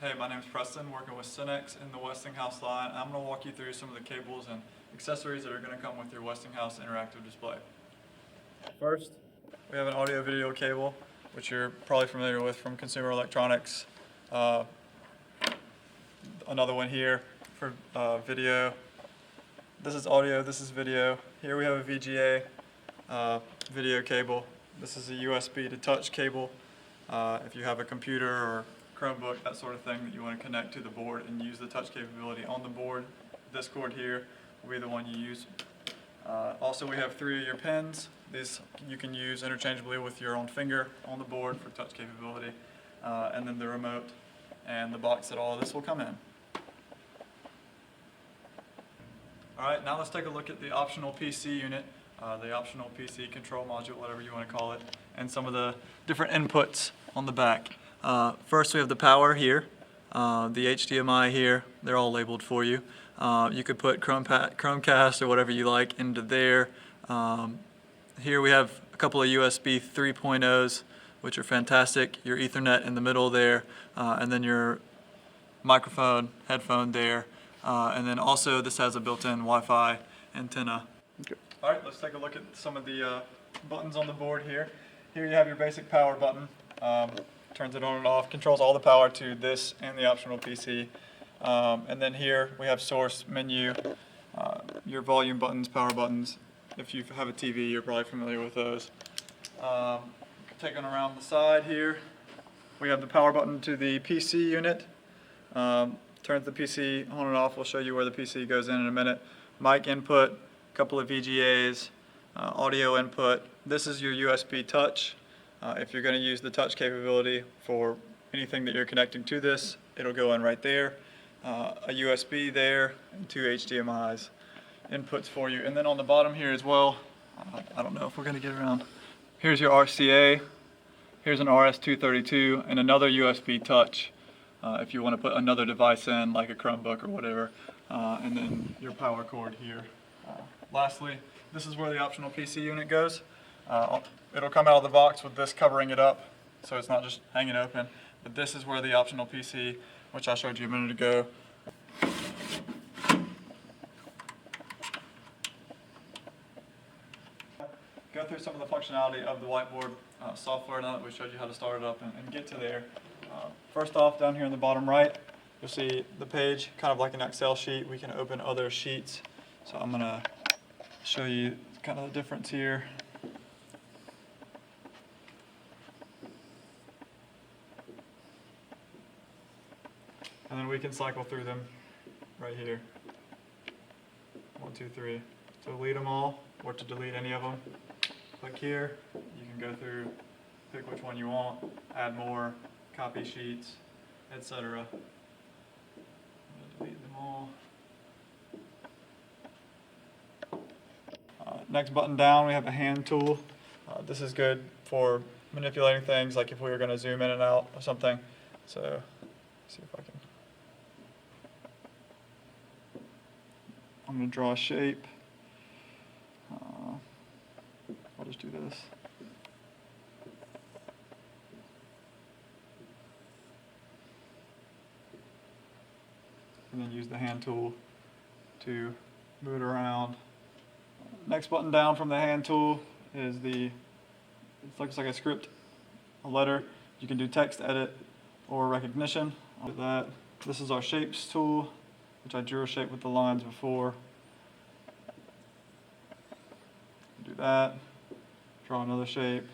Hey, my name is Preston, working with Cinex in the Westinghouse line. I'm going to walk you through some of the cables and accessories that are going to come with your Westinghouse interactive display. First, we have an audio-video cable, which you're probably familiar with from consumer electronics. Another one here for video. This is audio, this is video. Here we have a VGA video cable. This is a USB to touch cable. If you have a computer or Chromebook, that sort of thing that you want to connect to the board and use the touch capability on the board, this cord here will be the one you use. Also, we have 3 of your pins. These you can use interchangeably with your own finger on the board for touch capability. And then the remote and the box that all of this will come in. Alright, now let's take a look at the optional PC unit, the optional PC control module, whatever you want to call it, and some of the different inputs on the back. First we have the power here, the HDMI here, they're all labeled for you. You could put Chromecast or whatever you like into there. Here we have a couple of USB 3.0s, which are fantastic. Your Ethernet in the middle there, and then your microphone, headphone there. And then also this has a built-in Wi-Fi antenna. Okay. Alright, let's take a look at some of the buttons on the board here. Here you have your basic power button. Turns it on and off, controls all the power to this and the optional PC. And then here we have source, menu, your volume buttons, power buttons. If you have a TV, you're probably familiar with those. Taking around the side here, we have the power button to the PC unit. Turns the PC on and off. We'll show you where the PC goes in a minute. Mic input, a couple of VGAs, audio input. This is your USB touch. If you're going to use the touch capability for anything that you're connecting to this, it'll go in right there. A USB there, and 2 HDMIs inputs for you. And then on the bottom here as well, I don't know if we're going to get around. Here's your RCA, here's an RS-232, and another USB touch if you want to put another device in, like a Chromebook or whatever. And then your power cord here. Lastly, this is where the optional PC unit goes. It'll come out of the box with this covering it up, so it's not just hanging open. But this is where the optional PC, which I showed you a minute ago. Go through some of the functionality of the whiteboard software now that we showed you how to start it up and get to there. First off, down here in the bottom right, you'll see the page, kind of like an Excel sheet. We can open other sheets. So I'm going to show you kind of the difference here. And then we can cycle through them right here. 1, 2, 3. To delete them all, or to delete any of them, click here. You can go through, pick which one you want, add more, copy sheets, etc. Delete them all. Next button down, we have a hand tool. This is good for manipulating things, like if we were going to zoom in and out or something. So, let's see if I can. I'm going to draw a shape. I'll just do this. And then use the hand tool to move it around. Next button down from the hand tool is it looks like a script, a letter. You can do text edit or recognition. I'll do that. This is our shapes tool, which I drew a shape with the lines before. Do that. Draw another shape.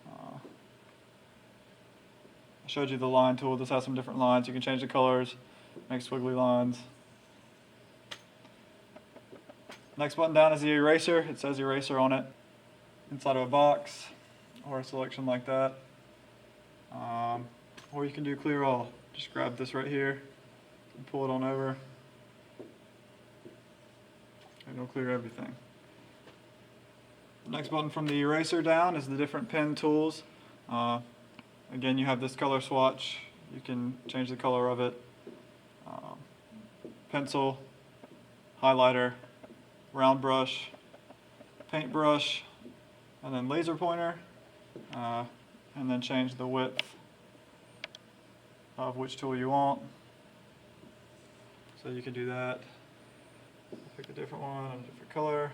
I showed you the line tool. This has some different lines. You can change the colors, make squiggly lines. Next button down is the eraser. It says eraser on it. Inside of a box or a selection like that. Or you can do clear all. Just grab this right here and pull it on over. And it'll clear everything. The next button from the eraser down is the different pen tools. Again, you have this color swatch. You can change the color of it. Pencil, highlighter, round brush, paintbrush, and then laser pointer. and then change the width of which tool you want. So you can do that. Pick a different one, a different color.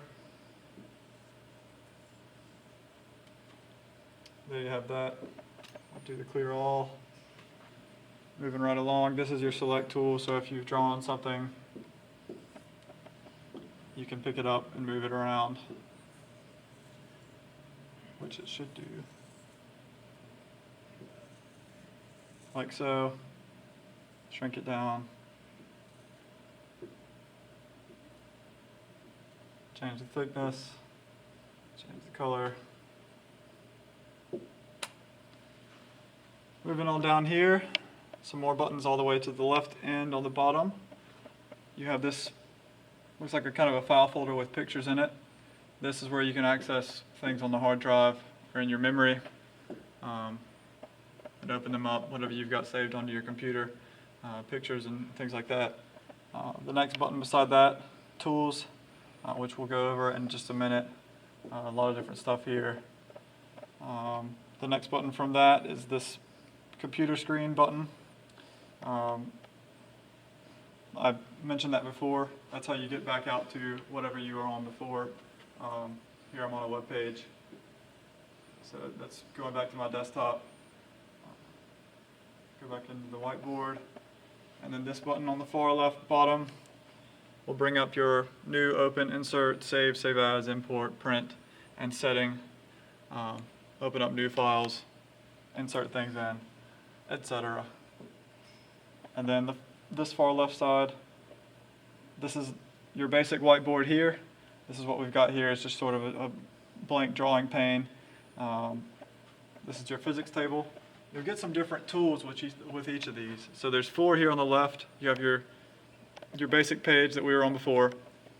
There you have that. I'll do the clear all. Moving right along, this is your select tool, so if you've drawn something, you can pick it up and move it around, which it should do. Like so. Shrink it down. Change the thickness. Change the color. Moving on down here, some more buttons all the way to the left end on the bottom. You have this, looks like a kind of a file folder with pictures in it. This is where you can access things on the hard drive or in your memory and open them up, whatever you've got saved onto your computer, pictures and things like that. The next button beside that, tools, which we'll go over in just a minute. A lot of different stuff here. The next button from that is this computer screen button. I mentioned that before. That's how you get back out to whatever you were on before. Here I'm on a web page. So that's going back to my desktop. Go back into the whiteboard. And then this button on the far left bottom will bring up your new open, insert, save, save as, import, print, and setting. Open up new files, insert things in, etc. And then this far left side, this is your basic whiteboard here. This is what we've got here. It's just sort of a blank drawing pane. This is your physics table. You'll get some different tools with each of these. So there's 4 here on the left. You have your basic page that we were on before,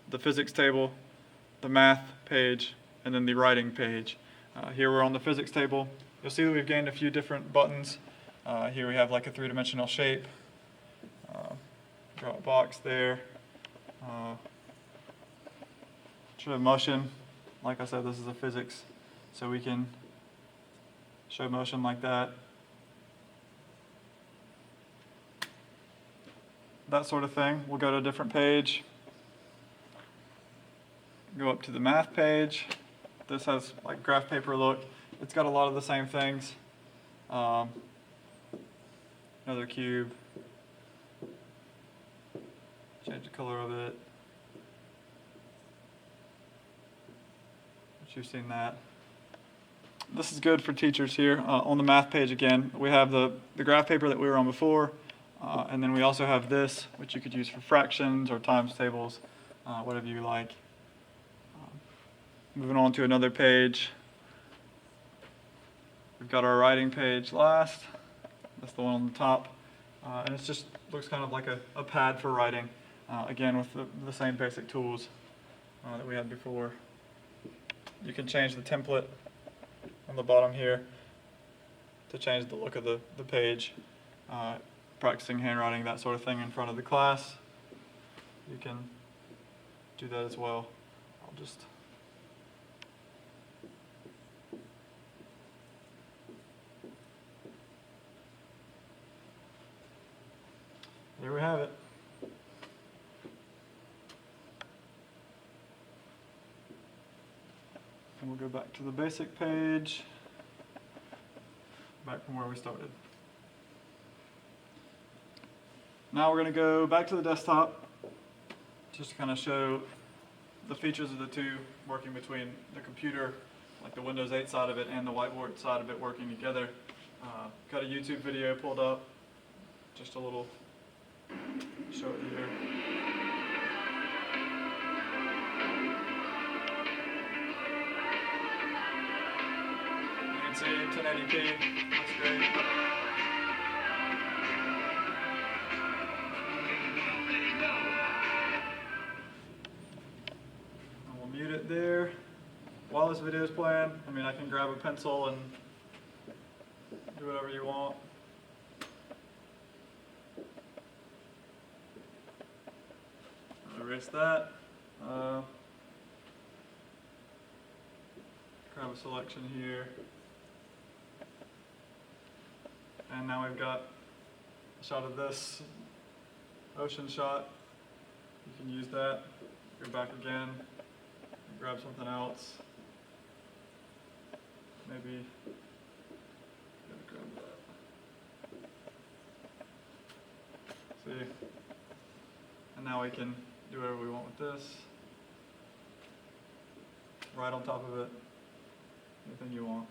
the physics table, the math page, and then the writing page. Here we're on the physics table. You'll see that we've gained a few different buttons. Here we have like a 3-dimensional shape. Draw a box there. Show motion. Like I said, this is a physics, so we can show motion like that. That sort of thing. We'll go to a different page. Go up to the math page. This has like graph paper look. It's got a lot of the same things. Another cube. Change the color of it. But you've seen that. This is good for teachers here. On the math page again, we have the graph paper that we were on before. And then we also have this, which you could use for fractions or times tables, whatever you like. Moving on to another page. We've got our writing page last. That's the one on the top. And it just looks kind of like a pad for writing, again with the same basic tools that we had before. You can change the template on the bottom here to change the look of the page. Practicing handwriting, that sort of thing in front of the class. You can do that as well. I'll just there we have it. And we'll go back to the basic page, back from where we started. Now we're going to go back to the desktop just to kind of show the features of the two working between the computer, like the Windows 8 side of it and the whiteboard side of it working together. Got a YouTube video pulled up, just a little show it here. You can see 1080p, looks great. Mute it there. While this video is playing, I can grab a pencil and do whatever you want. Erase that. Grab a selection here. And now we've got a shot of this ocean shot. You can use that, go back again, grab something else. Maybe, grab that. See? And now we can do whatever we want with this. Right on top of it, anything you want.